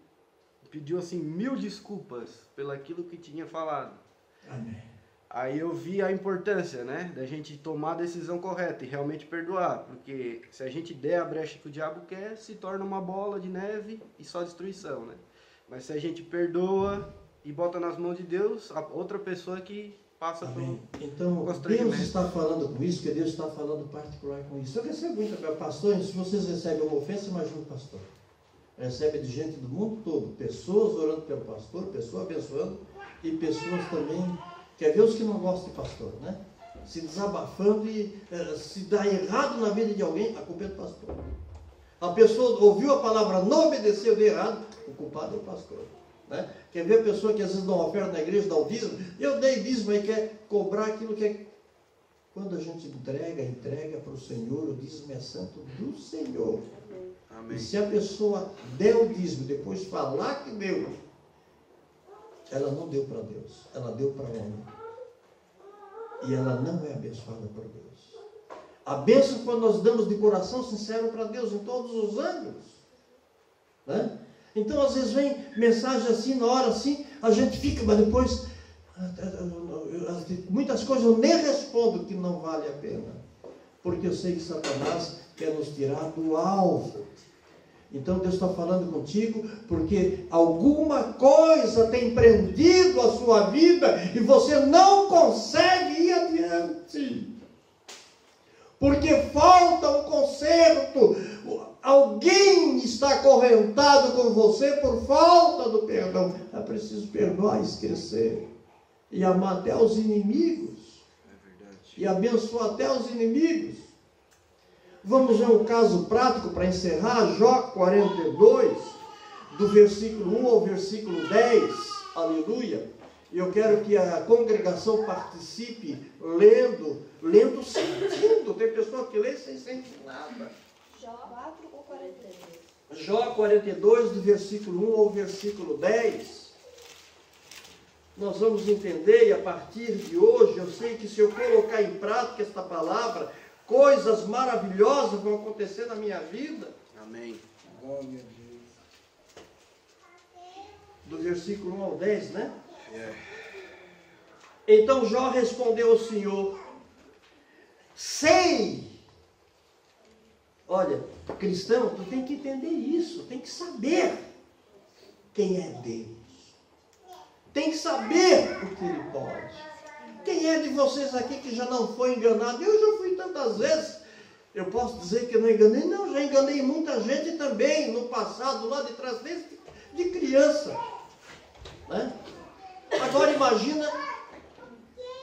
Speaker 2: pediu assim 1000 desculpas pelo aquilo que tinha falado.
Speaker 3: Amém.
Speaker 2: Aí eu vi a importância, né, da gente tomar a decisão correta e realmente perdoar, porque se a gente der a brecha que o diabo quer, se torna uma bola de neve e só destruição, né? Mas se a gente perdoa e bota nas mãos de Deus, a outra pessoa que passa
Speaker 3: Amém.
Speaker 2: por
Speaker 3: Então, Deus está falando com isso, porque Deus está falando particular com isso. Eu recebo muito, pastor, se vocês recebem uma ofensa, imagina o pastor. Recebe de gente do mundo todo, pessoas orando pelo pastor, pessoas abençoando e pessoas também, quer ver os que não gostam de pastor, né? Se desabafando e se dá errado na vida de alguém, a culpa é do pastor. A pessoa ouviu a palavra, não obedeceu, deu errado, o culpado é o pastor. Né? Quer ver a pessoa que às vezes dá uma oferta na igreja, dá o dízimo, eu dei dízimo e quer cobrar aquilo que é. Quando a gente entrega para o Senhor, o dízimo é santo do Senhor. Amém. E se a pessoa der o dízimo, depois falar que deu, ela não deu para Deus, ela deu para o homem. E ela não é abençoada por Deus. A bênção quando nós damos de coração sincero para Deus, em todos os ângulos. Né? Então, às vezes vem mensagem assim, na hora assim, a gente fica, mas depois, muitas coisas eu nem respondo que não vale a pena. Porque eu sei que Satanás quer nos tirar do alvo. Então, Deus está falando contigo, porque alguma coisa tem prendido a sua vida e você não consegue ir adiante. Porque falta um conserto. Alguém está acorrentado com você por falta do perdão. É preciso perdoar, esquecer. E amar até os inimigos.
Speaker 2: É verdade.
Speaker 3: E abençoar até os inimigos. Vamos ver um caso prático para encerrar. Jó 42, do versículo 1 ao versículo 10. Aleluia. E eu quero que a congregação participe lendo sentindo. Tem pessoa que lê sem sentir nada.
Speaker 7: Jó 4 ou 42?
Speaker 3: Jó 42, do versículo 1 ao versículo 10. Nós vamos entender, e a partir de hoje, eu sei que se eu colocar em prática esta palavra, coisas maravilhosas vão acontecer na minha vida.
Speaker 2: Amém.
Speaker 3: Do versículo 1 ao 10, né?
Speaker 2: Yeah.
Speaker 3: Então Jó respondeu ao Senhor: sei. Olha, cristão, tu tem que entender isso, tem que saber quem é Deus. Tem que saber o que Ele pode. Quem é de vocês aqui que já não foi enganado? Eu já fui tantas vezes. Eu posso dizer que eu não enganei? Não, já enganei muita gente também no passado, lá de trás, desde de criança. Né? Agora imagina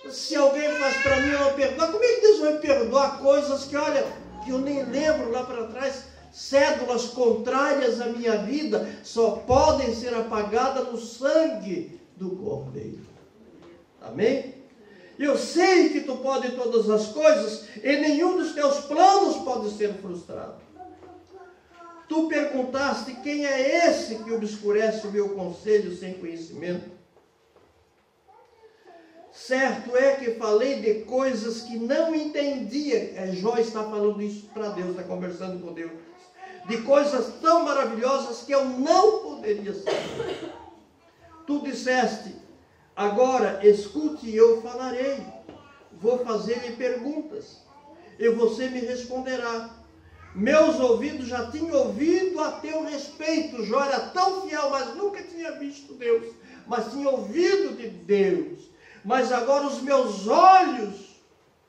Speaker 3: se alguém faz para mim eu não perdoar. Como é que Deus vai perdoar coisas que, olha, que eu nem lembro lá para trás? Cédulas contrárias à minha vida só podem ser apagadas no sangue do Cordeiro. Amém? Eu sei que tu pode todas as coisas e nenhum dos teus planos pode ser frustrado. Tu perguntaste quem é esse que obscurece o meu conselho sem conhecimento? Certo é que falei de coisas que não entendia. Jó está falando isso para Deus, está conversando com Deus. De coisas tão maravilhosas que eu não poderia saber. Tu disseste: agora escute e eu falarei. Vou fazer-lhe perguntas e você me responderá. Meus ouvidos já tinham ouvido a teu respeito. Jó era tão fiel, mas nunca tinha visto Deus. Mas tinha ouvido de Deus. Mas agora os meus olhos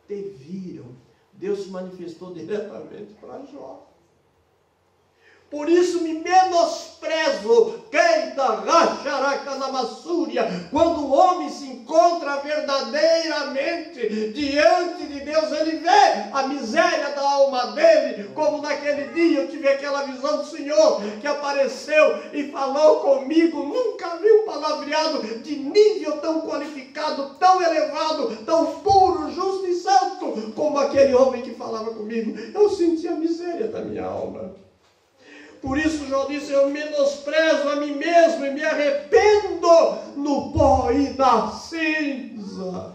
Speaker 3: te viram. Deus se manifestou diretamente para Jó. Por isso me menosprezo, quando o homem se encontra verdadeiramente diante de Deus, ele vê a miséria da alma dele, como naquele dia eu tive aquela visão do Senhor, que apareceu e falou comigo. Nunca vi um palavreado de nível tão qualificado, tão elevado, tão puro, justo e santo, como aquele homem que falava comigo. Eu senti a miséria da minha alma. Por isso Jó disse: eu menosprezo a mim mesmo e me arrependo no pó e na cinza.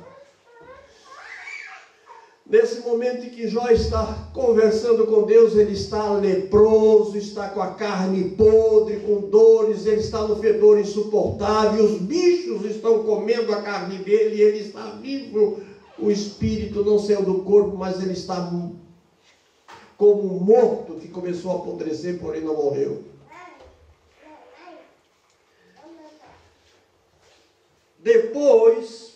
Speaker 3: Nesse momento em que Jó está conversando com Deus, ele está leproso, está com a carne podre, com dores, ele está no fedor insuportável, os bichos estão comendo a carne dele e ele está vivo. O espírito não saiu do corpo, mas ele está como um morto que começou a apodrecer, porém não morreu. Depois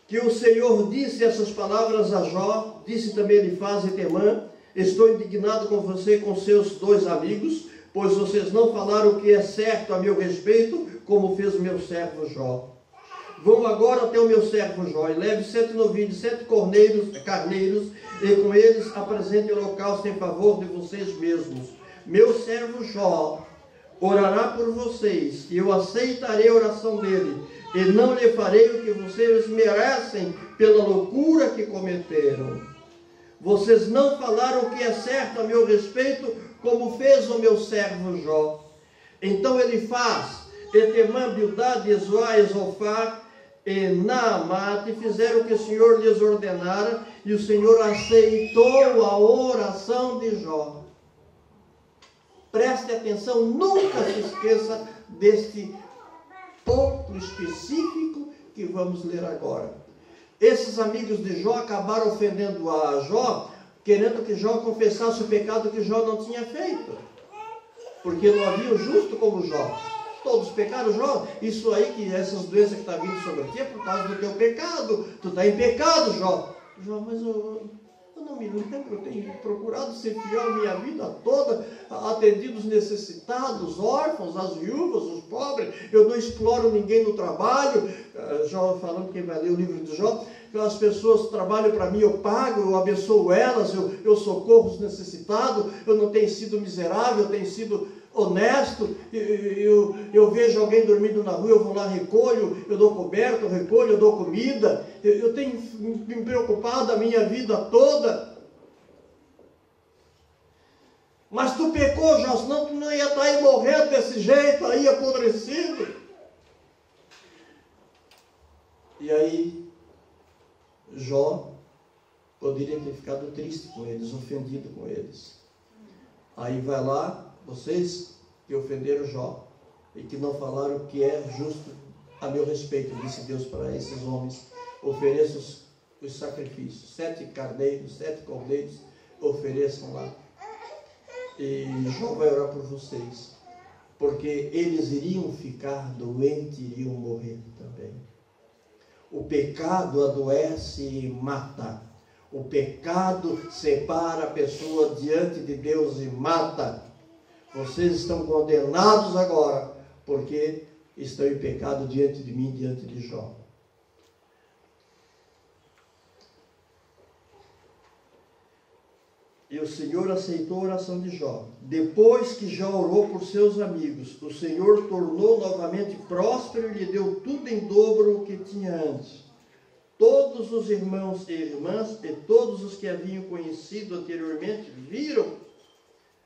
Speaker 3: que o Senhor disse essas palavras a Jó, disse também Elifaz e Temã: estou indignado com você e com seus 2 amigos, pois vocês não falaram o que é certo a meu respeito, como fez o meu servo Jó. Vão agora até o meu servo Jó, e leve 7 novilhos, 7 carneiros, e com eles apresente o holocausto em favor de vocês mesmos. Meu servo Jó orará por vocês, e eu aceitarei a oração dele, e não lhe farei o que vocês merecem pela loucura que cometeram. Vocês não falaram o que é certo a meu respeito, como fez o meu servo Jó. Então Elifaz, Temã, Bildad, Ezoá, Ezofar e Naamate fizeram o que o Senhor lhes ordenara, e o Senhor aceitou a oração de Jó. Preste atenção, nunca se esqueça deste ponto específico que vamos ler agora. Esses amigos de Jó acabaram ofendendo a Jó, querendo que Jó confessasse o pecado que Jó não tinha feito, porque não havia o justo como Jó. Todos pecaram, Jó. Isso aí, que essas doenças que estão vindo sobre ti é por causa do teu pecado. Tu está em pecado, Jó. Jó, mas eu não me lembro. Eu tenho procurado ser fiel a minha vida toda, atendido os necessitados, os órfãos, as viúvas, os pobres. Eu não exploro ninguém no trabalho. Jó falando, quem vai ler o livro de Jó, que as pessoas trabalham para mim, eu pago, eu abençoo elas, eu socorro os necessitados. Eu não tenho sido miserável, eu tenho sido honesto. Eu vejo alguém dormindo na rua, eu vou lá, recolho, eu dou coberta, eu recolho, eu dou comida. Eu tenho me preocupado a minha vida toda. Mas tu pecou, Jó, senão tu não ia estar aí morrendo desse jeito, aí apodrecido. E aí Jó poderia ter ficado triste com eles, ofendido com eles. Aí vai lá: vocês que ofenderam Jó e que não falaram o que é justo a meu respeito, disse Deus para esses homens, ofereçam os sacrifícios, 7 carneiros, 7 cordeiros, ofereçam lá. E Jó vai orar por vocês, porque eles iriam ficar doentes, iriam morrer também. O pecado adoece e mata. O pecado separa a pessoa diante de Deus e mata. Vocês estão condenados agora, porque estão em pecado diante de mim, diante de Jó. E o Senhor aceitou a oração de Jó. Depois que Jó orou por seus amigos, o Senhor tornou novamente próspero e lhe deu tudo em dobro o que tinha antes. Todos os irmãos e irmãs e todos os que haviam conhecido anteriormente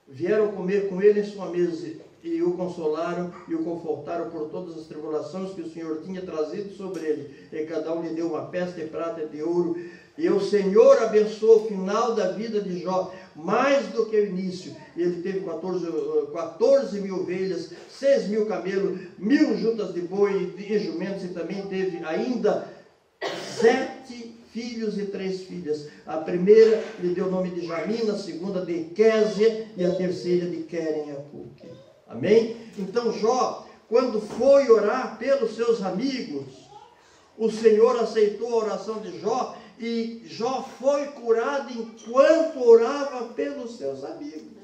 Speaker 3: vieram comer com ele em sua mesa e o consolaram e o confortaram por todas as tribulações que o Senhor tinha trazido sobre ele. E cada um lhe deu uma peça de prata e de ouro. E o Senhor abençoou o final da vida de Jó, mais do que o início. Ele teve 14 mil ovelhas, 6 mil camelos, 1000 juntas de boi e jumentos, e também teve ainda 7 filhos e 3 filhas. A primeira lhe deu o nome de Jamina, a segunda de Késia e a terceira de Queren Apuque. Amém? Então Jó, quando foi orar pelos seus amigos, o Senhor aceitou a oração de Jó, e Jó foi curado enquanto orava pelos seus amigos.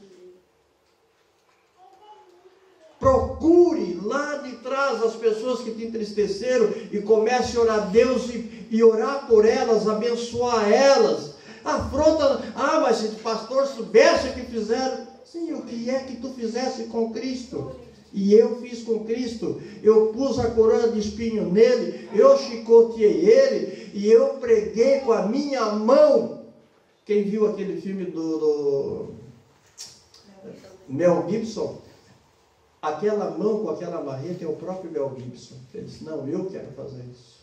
Speaker 3: procure lá de trás as pessoas que te entristeceram e comece a orar a Deus e orar por elas, abençoar elas. Afronta, mas se o pastor soubesse o que fizeram, sim, o que é que tu fizesse com Cristo? E eu fiz com Cristo. Eu pus a coroa de espinho nele, eu chicoteei ele e eu preguei com a minha mão. Quem viu aquele filme do Mel Gibson, aquela mão com aquela marreta é o próprio Mel Gibson. Ele disse, não, eu quero fazer isso.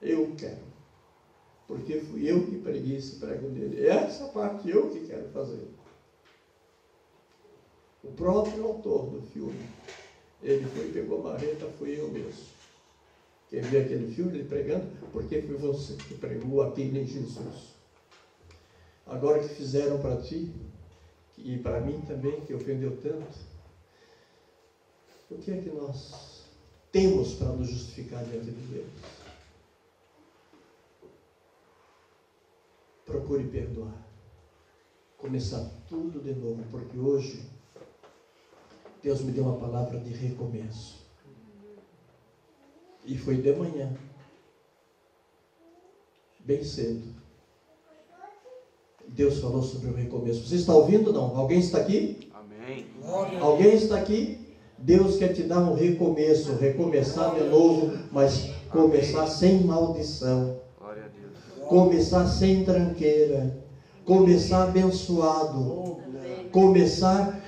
Speaker 3: Eu quero. Porque fui eu que preguei esse prego dele. Essa parte eu que quero fazer. O próprio autor do filme, ele foi, pegou a marreta, fui eu mesmo. Quem viu aquele filme, ele pregando, porque foi você que pregou aquele em Jesus. Agora que fizeram para ti, e para mim também, que ofendeu tanto, o que é que nós temos para nos justificar diante de Deus? Procure perdoar. Começar tudo de novo, porque hoje Deus me deu uma palavra de recomeço. E foi de manhã, bem cedo. Deus falou sobre o recomeço. Você está ouvindo ou não? Alguém está aqui?
Speaker 2: Amém.
Speaker 3: Alguém está aqui? Deus quer te dar um recomeço, recomeçar de novo, mas começar sem maldição.
Speaker 2: Glória a Deus.
Speaker 3: Começar sem tranqueira. Começar abençoado. Começar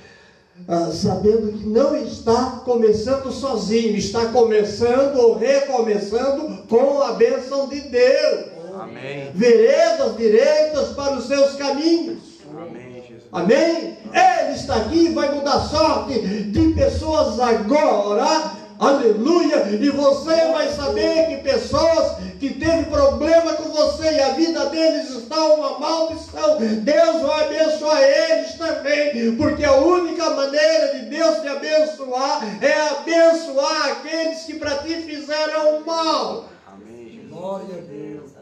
Speaker 3: sabendo que não está começando sozinho, está começando ou recomeçando com a bênção de Deus.
Speaker 2: Amém.
Speaker 3: Veredas direitas para os seus caminhos.
Speaker 2: Amém, Jesus.
Speaker 3: Amém? Ele está aqui e vai mudar a sorte de pessoas agora. Aleluia! E você vai saber que pessoas que teve problema com você e a vida deles está uma maldição, Deus vai abençoar eles também, porque a única maneira de Deus te abençoar é abençoar aqueles que para ti fizeram mal.
Speaker 2: Amém, Jesus.
Speaker 8: Glória a Deus.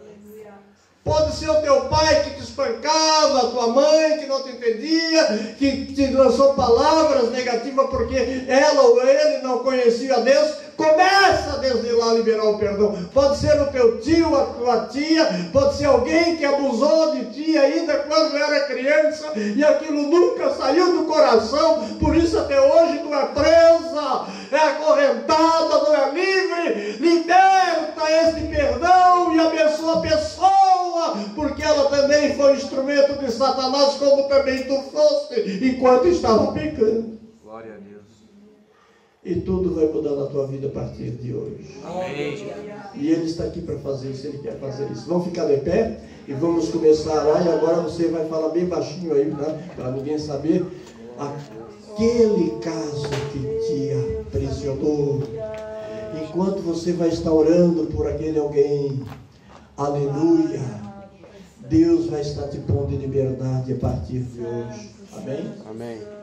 Speaker 3: Pode ser o teu pai que te espancava, a tua mãe que não te entendia, que te lançou palavras negativas porque ela ou ele não conhecia a Deus. Começa desde lá a liberar o perdão. Pode ser o teu tio, a tua tia, pode ser alguém que abusou de ti ainda quando era criança e aquilo nunca saiu do coração. Por isso até hoje tu é presa, é acorrentada, não é livre. Liberta esse perdão e abençoa a pessoa, porque ela também foi instrumento de Satanás, como também tu foste enquanto estava pecando.
Speaker 2: Glória a Deus.
Speaker 3: E tudo vai mudar na tua vida a partir de hoje.
Speaker 2: Amém.
Speaker 3: E Ele está aqui para fazer isso, Ele quer fazer isso. Vamos ficar de pé e vamos começar a orar. E agora você vai falar bem baixinho aí, né? Para ninguém saber. Aquele caso que te aprisionou. Enquanto você vai estar orando por aquele alguém, aleluia, Deus vai estar te pondo em liberdade a partir de hoje. Amém?
Speaker 2: Amém.